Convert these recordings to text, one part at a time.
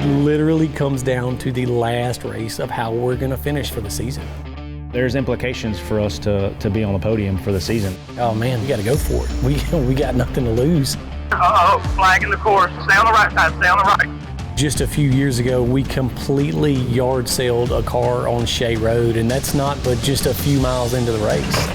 It literally comes down to the last race of how we're gonna finish for the season. There's implications for us to be on the podium for the season. Oh man, we gotta go for it. We got nothing to lose. Uh-oh, flag in the course. Stay on the right side, stay on the right. Just a few years ago, we completely yard sailed a car on Shea Road, and that's not but just a few miles into the race.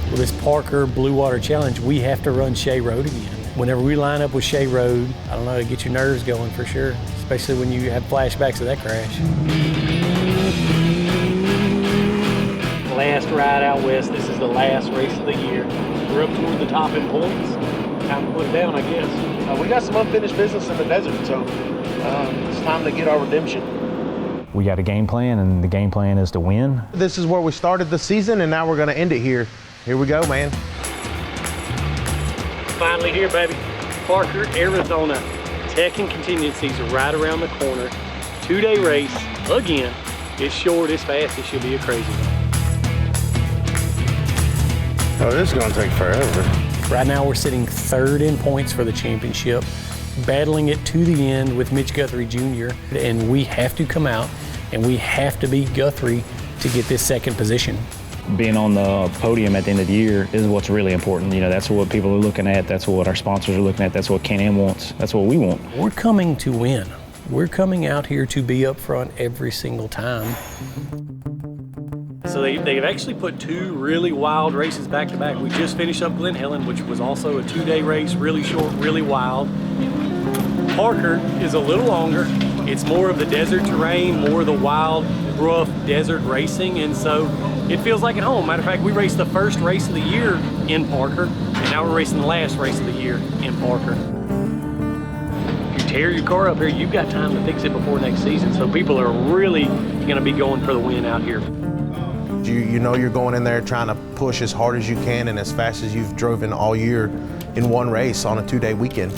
With this Parker BlueWater Challenge, we have to run Shea Road again. Whenever we line up with Shea Road, I don't know, it gets your nerves going for sure, especially when you have flashbacks of that crash. Last ride out west, this is the last race of the year. We're up toward the top in points. Time to put it down, I guess. We got some unfinished business in the desert, so it's time to get our redemption. We got a game plan, and the game plan is to win. This is where we started the season, and now we're going to end it here. Here we go, man. Finally here, baby. Parker, Arizona. Tech and Contingencies are right around the corner. 2-day race, again. It's short, it's fast, it should be a crazy one. Oh, this is going to take forever. Right now we're sitting third in points for the championship, battling it to the end with Mitch Guthrie Jr. And we have to come out and we have to beat Guthrie to get this second position. Being on the podium at the end of the year is what's really important. You know, that's what people are looking at. That's what our sponsors are looking at. That's what Can-Am wants. That's what we want. We're coming to win. We're coming out here to be up front every single time. So they've actually put 2 really wild races back to back. We just finished up Glen Helen, which was also a 2-day race, really short, really wild. Parker is a little longer. It's more of the desert terrain, more of the wild, rough desert racing, and so it feels like at home. Matter of fact, we raced the first race of the year in Parker, and now we're racing the last race of the year in Parker. If you tear your car up here, you've got time to fix it before next season, so people are really gonna be going for the win out here. You know you're going in there trying to push as hard as you can and as fast as you've driven all year in one race on a 2-day weekend.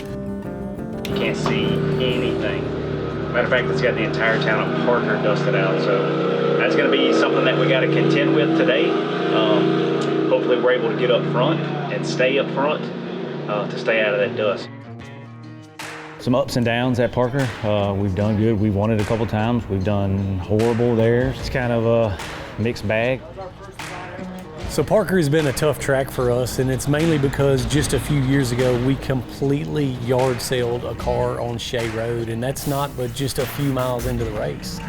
You can't see anything. Matter of fact, it's got the entire town of Parker dusted out, so that's going to be something that we got to contend with today. Hopefully we're able to get up front and stay up front to stay out of that dust. Some ups and downs at Parker. We've done good. We've won it a couple times. We've done horrible there. It's kind of a mixed bag. So Parker has been a tough track for us, and it's mainly because just a few years ago we completely yard sailed a car on Shea Road, and that's not but just a few miles into the race.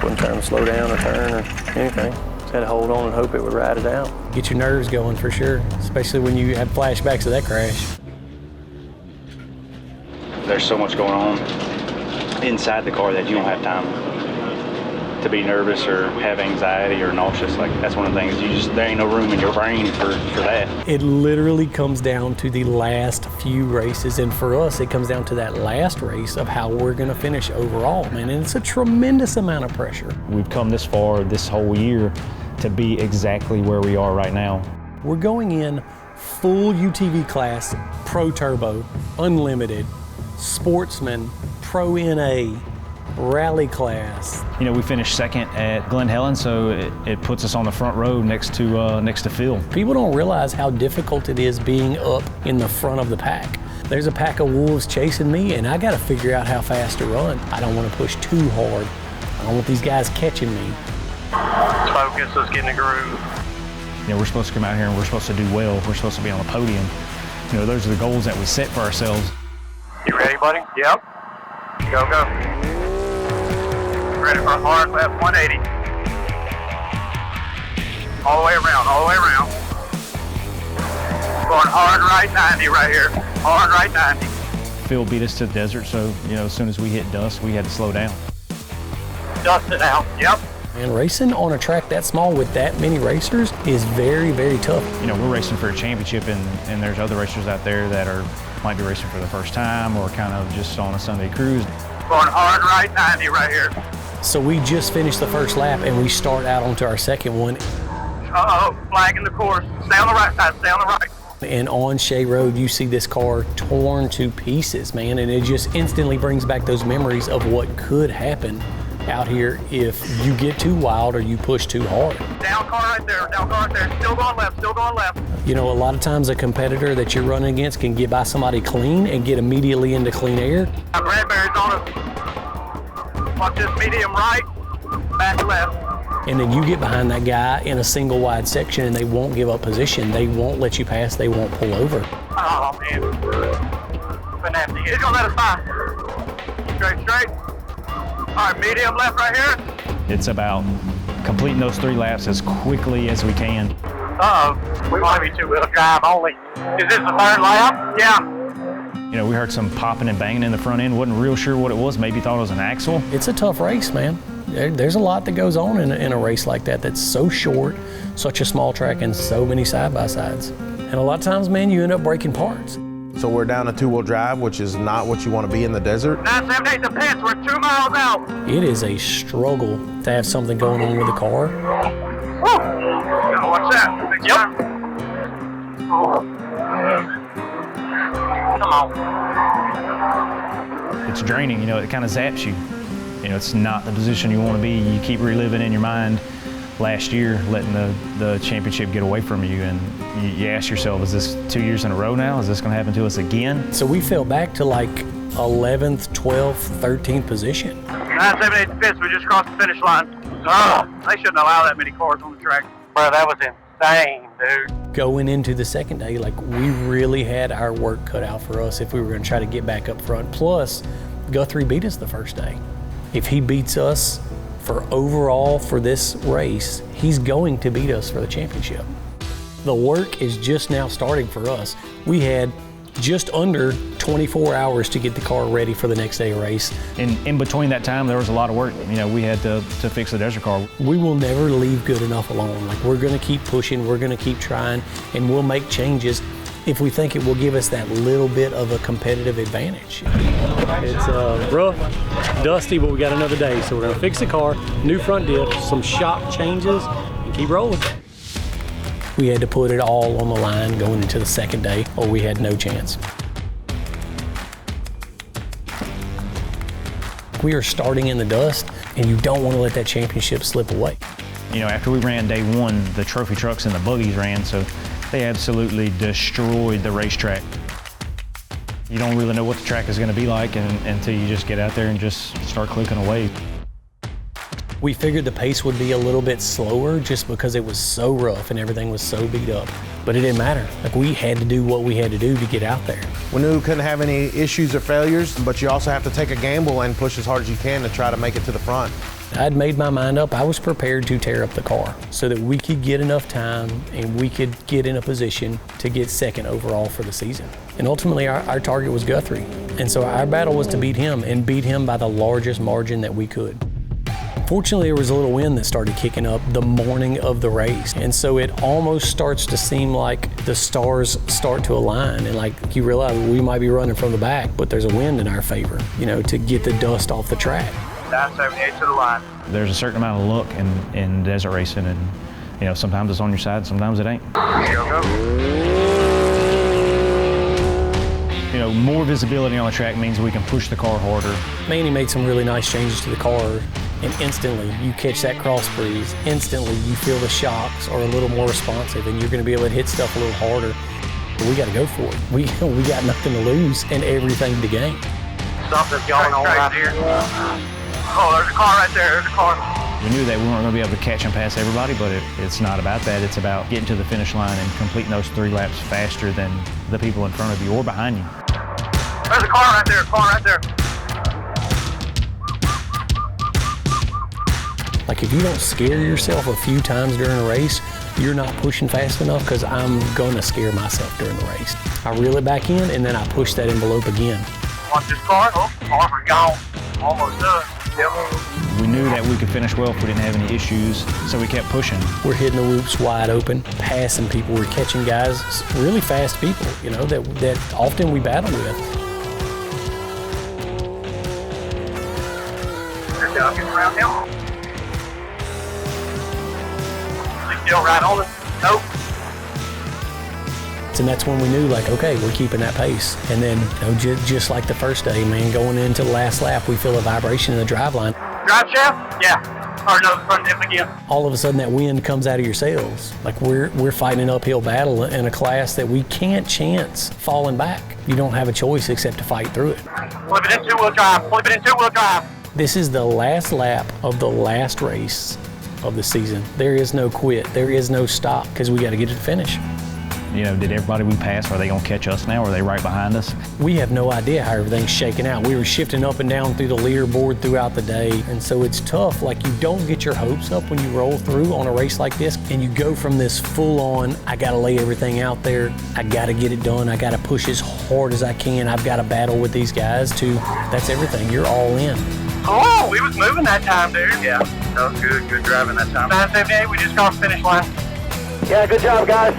Wasn't trying to slow down or turn or anything. Just had to hold on and hope it would ride it out. Get your nerves going for sure, especially when you have flashbacks of that crash. There's so much going on inside the car that you don't have time to be nervous or have anxiety or nauseous. Like, that's one of the things, there ain't no room in your brain for that. It literally comes down to the last few races, and for us it comes down to that last race of how we're gonna finish overall, man, and it's a tremendous amount of pressure. We've come this far this whole year to be exactly where we are right now. We're going in full UTV class, Pro Turbo, Unlimited, Sportsman, Pro NA, Rally class. You know, we finished second at Glen Helen, so it puts us on the front row next to Phil. People don't realize how difficult it is being up in the front of the pack. There's a pack of wolves chasing me, and I got to figure out how fast to run. I don't want to push too hard. I don't want these guys catching me. Focus, let's get in the groove. You know, we're supposed to come out here and we're supposed to do well. We're supposed to be on the podium. You know, those are the goals that we set for ourselves. You ready, buddy? Yep. Go, go. Ready for a hard left 180. All the way around, all the way around. Going hard right 90 right here. Hard right 90. Phil beat us to the desert, so, you know, as soon as we hit dust, we had to slow down. Dust it out, yep. And racing on a track that small with that many racers is very, very tough. You know, we're racing for a championship, and there's other racers out there that might be racing for the first time or kind of just on a Sunday cruise. Going hard right 90 right here. So we just finished the first lap and we start out onto our second one. Uh-oh, flag in the course. Stay on the right side, stay on the right. And on Shea Road, you see this car torn to pieces, man, and it just instantly brings back those memories of what could happen out here if you get too wild or you push too hard. Down car right there, down car right there. Still going left, still going left. You know, a lot of times a competitor that you're running against can get by somebody clean and get immediately into clean air. Bradbury's on us. Watch this medium right, back left. And then you get behind that guy in a single wide section and they won't give up position. They won't let you pass, they won't pull over. Oh, man. Nasty. He's gonna let us by. Straight, straight. All right, medium left right here. It's about completing those 3 laps as quickly as we can. We might be two-wheel drive only. Is this the 3rd lap? Yeah. You know, we heard some popping and banging in the front end. Wasn't real sure what it was. Maybe thought it was an axle. It's a tough race, man. There's a lot that goes on in a race like that that's so short, such a small track, and so many side-by-sides. And a lot of times, man, you end up breaking parts. So we're down a 2-wheel drive, which is not what you want to be in the desert. 978 the pits. We're 2 miles out. It is a struggle to have something going on with the car. Woo. Gotta watch that. Yep. Come on. It's draining, you know, it kind of zaps you. You know, it's not the position you want to be. You keep reliving in your mind last year, letting the championship get away from you, and you ask yourself, is this 2 years in a row now? Is this going to happen to us again? So we fell back to like 11th, 12th, 13th position. 978 the pits. We just crossed the finish line. They shouldn't allow that many cars on the track. Bro, that was insane, dude. Going into the second day, like we really had our work cut out for us if we were going to try to get back up front. Plus, Guthrie beat us the first day. If he beats us for overall for this race, he's going to beat us for the championship. The work is just now starting for us. We had just under 24 hours to get the car ready for the next day of race. And in between that time, there was a lot of work. You know, we had to fix the desert car. We will never leave good enough alone. Like, we're gonna keep pushing, we're gonna keep trying, and we'll make changes if we think it will give us that little bit of a competitive advantage. It's rough, dusty, but we got another day. So we're gonna fix the car, new front diff, some shock changes, and keep rolling. We had to put it all on the line going into the second day, or we had no chance. We are starting in the dust, and you don't want to let that championship slip away. You know, after we ran day 1, the trophy trucks and the buggies ran, so they absolutely destroyed the racetrack. You don't really know what the track is going to be like until you just get out there and just start clicking away. We figured the pace would be a little bit slower just because it was so rough and everything was so beat up. But it didn't matter. Like, we had to do what we had to do to get out there. We knew we couldn't have any issues or failures, but you also have to take a gamble and push as hard as you can to try to make it to the front. I'd made my mind up. I was prepared to tear up the car so that we could get enough time and we could get in a position to get second overall for the season. And ultimately, our target was Guthrie. And so our battle was to beat him and beat him by the largest margin that we could. Fortunately, there was a little wind that started kicking up the morning of the race. And so it almost starts to seem like the stars start to align, and like you realize we might be running from the back, but there's a wind in our favor, you know, to get the dust off the track. 978 to the line. There's a certain amount of luck in desert racing, and you know, sometimes it's on your side, sometimes it ain't. Go. You know, more visibility on the track means we can push the car harder. Manny made some really nice changes to the car, and instantly you catch that cross breeze. Instantly you feel the shocks are a little more responsive, and you're going to be able to hit stuff a little harder. But we got to go for it. We got nothing to lose and everything to gain. Something's going on right here. Oh, there's a car right there. There's a car. We knew that we weren't going to be able to catch and pass everybody, but it's not about that. It's about getting to the finish line and completing those 3 laps faster than the people in front of you or behind you. There's a car right there. Car right there. Like, if you don't scare yourself a few times during a race, you're not pushing fast enough, because I'm going to scare myself during the race. I reel it back in, and then I push that envelope again. Watch this car. Oh, car was gone. Almost done. Yep. We knew that we could finish well if we didn't have any issues, so we kept pushing. We're hitting the whoops wide open, passing people. We're catching guys, really fast people, you know, that often we battle with. They're ducking around him. Still right on it? Nope. And that's when we knew, like, okay, we're keeping that pace. And then, you know, just like the first day, man, going into the last lap, we feel a vibration in the drive line. Drive shaft? Yeah. Or no, front diff again. All of a sudden that wind comes out of your sails. Like we're fighting an uphill battle in a class that we can't chance falling back. You don't have a choice except to fight through it. Flip it in two-wheel drive. Flip it in two-wheel drive. This is the last lap of the last race of the season. There is no quit. There is no stop because we got to get to the finish. You know, did everybody we passed, are they gonna catch us now? Or are they right behind us? We have no idea how everything's shaking out. We were shifting up and down through the leaderboard throughout the day. And so it's tough. Like, you don't get your hopes up when you roll through on a race like this and you go from this full on, I gotta lay everything out there. I gotta get it done. I gotta push as hard as I can. I've gotta battle with these guys to, that's everything. You're all in. Oh, we was moving that time, dude. Yeah, that was good. Good driving that time. 9:78, we just crossed the finish line. Yeah, good job, guys.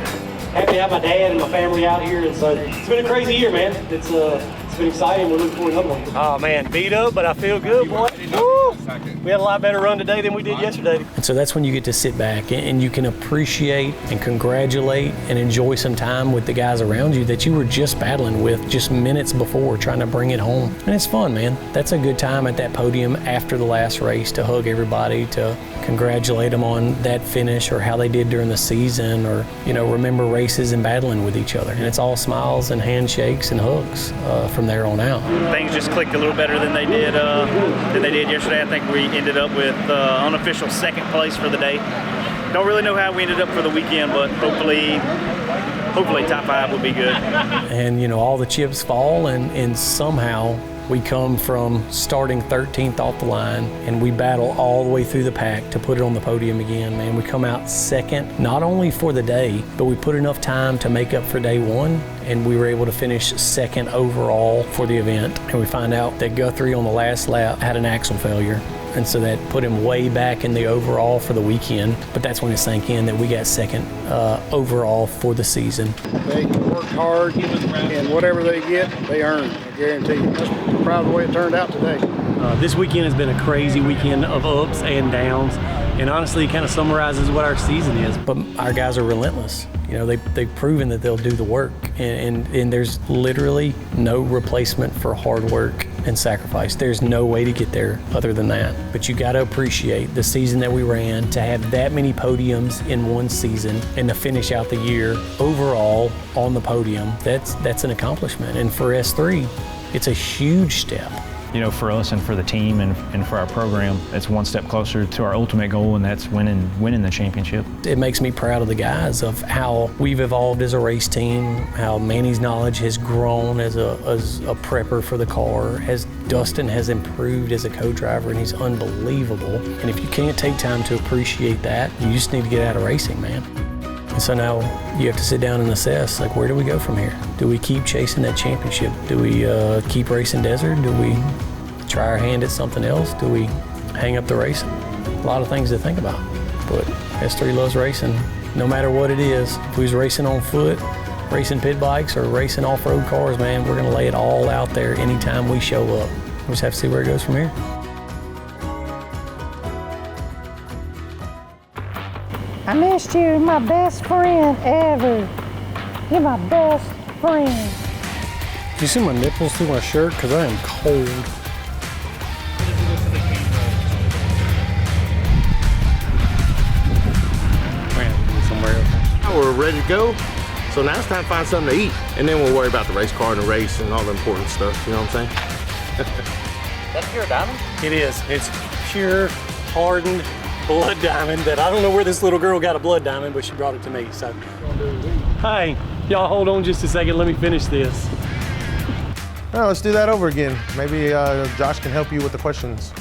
Happy to have my dad and my family out here. It's been a crazy year, man. It's been exciting. We're looking forward to another one. Oh man, beat up, but I feel good, boy. Woo! We had a lot better run today than we did yesterday. And so that's when you get to sit back and you can appreciate and congratulate and enjoy some time with the guys around you that you were just battling with just minutes before, trying to bring it home. And it's fun, man. That's a good time at that podium after the last race to hug everybody, to congratulate them on that finish or how they did during the season, or, you know, remember races and battling with each other. And it's all smiles and handshakes and hugs from there on out. Things just clicked a little better than they did yesterday. I think we ended up with unofficial second place for the day. Don't really know how we ended up for the weekend, but hopefully top 5 will be good. And, you know, all the chips fall and somehow we come from starting 13th off the line and we battle all the way through the pack to put it on the podium again, man. We come out second, not only for the day, but we put enough time to make up for day one, and we were able to finish second overall for the event. And we find out that Guthrie on the last lap had an axle failure. And so that put him way back in the overall for the weekend. But that's when it sank in that we got second overall for the season. They work hard, and whatever they get, they earn, I guarantee you. I'm proud of the way it turned out today. This weekend has been a crazy weekend of ups and downs. And honestly, it kind of summarizes what our season is. But our guys are relentless. You know, they've proven that they'll do the work. And there's literally no replacement for hard work and sacrifice. There's no way to get there other than that. But you got to appreciate the season that we ran, to have that many podiums in one season and to finish out the year overall on the podium. That's an accomplishment. And for S3, it's a huge step. You know, for us and for the team and for our program, it's one step closer to our ultimate goal, and that's winning the championship. It makes me proud of the guys of how we've evolved as a race team, how Manny's knowledge has grown as a prepper for the car, as Dustin has improved as a co-driver, and he's unbelievable. And if you can't take time to appreciate that, you just need to get out of racing, man. And so now you have to sit down and assess, like, where do we go from here? Do we keep chasing that championship? Do we keep racing Desert? Do we try our hand at something else? Do we hang up the racing? A lot of things to think about. But S3 loves racing, no matter what it is. If we was racing on foot, racing pit bikes, or racing off-road cars, man, we're gonna lay it all out there anytime we show up. We just have to see where it goes from here. I missed you. You're my best friend ever. You're my best friend. Do you see my nipples through my shirt? Because I am cold. Somewhere else. Now we're ready to go. So now it's time to find something to eat. And then we'll worry about the race car and the race and all the important stuff. You know what I'm saying? That's pure diamond? It is. It's pure, hardened blood diamond that I don't know where this little girl got a blood diamond, but she brought it to me. So, hey, y'all hold on just a second. Let me finish this. All right, let's do that over again. Maybe Josh can help you with the questions.